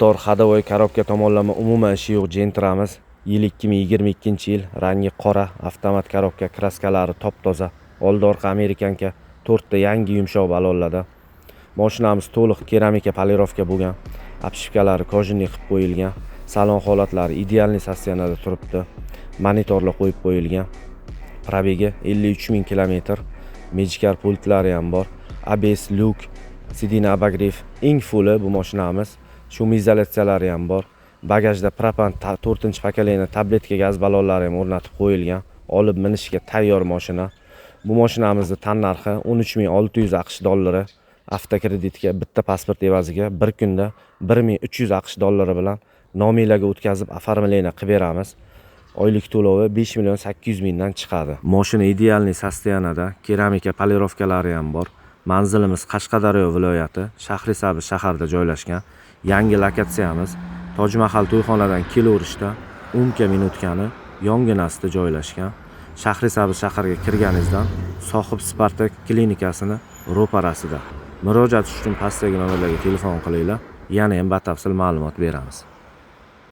motor ходовой korobka tomonlama umuman ishi yo'q Gentra'miz. Yil 2022-yil, rangi qora, avtomat korobka, kraskalari top-toza. Oldi orqa amerikanka, 4 ta yangi yumshoq balonlarda. Mashinamiz to'liq keramika polirovka bo'lgan. Obshivkalari kojinli qilib qo'yilgan. Salon holatlari idealniy sosteniyada turibdi. Monitorlar qo'yib qo'yilgan. Probegi 53 000 km. Magic pultlari ham bor. ABS, lyuk, sidina abagrev, eng fulli bu mashinamiz. Shum izolyatsiyalari ham bor. Bagajda propan 4-pokoleniya tabletka gaz ballonlari ham o'rnatib qo'yilgan. Olib minishga tayyor mashina. Bu mashinamizning tannarxi 13 600 AQSh dollari. Avtokreditga bitta pasport evaziga bir kunda 1300 AQSh dollari bilan nomiyaga o'tkazib оформление qilib beramiz. Oylik to'lovi 5 800 000 dan chiqadi. Mashina idealniy sosteniyada, keramika polirovkalari ham bor. Manzilimiz Qashqadaryo viloyati, Shahrisabz shaharda joylashgan. Yangi lokatsiyamiz Tojmahal to'yxonadan kelaverishda 10 minutkani yonginasida joylashgan. Shahrisabz shaharga kirganingizdan Sohib Spartak klinikasini ro'parasida. Murojaat uchun pastdagi nomerlarga telefon qilinglar. Yana ham batafsil ma'lumot beramiz.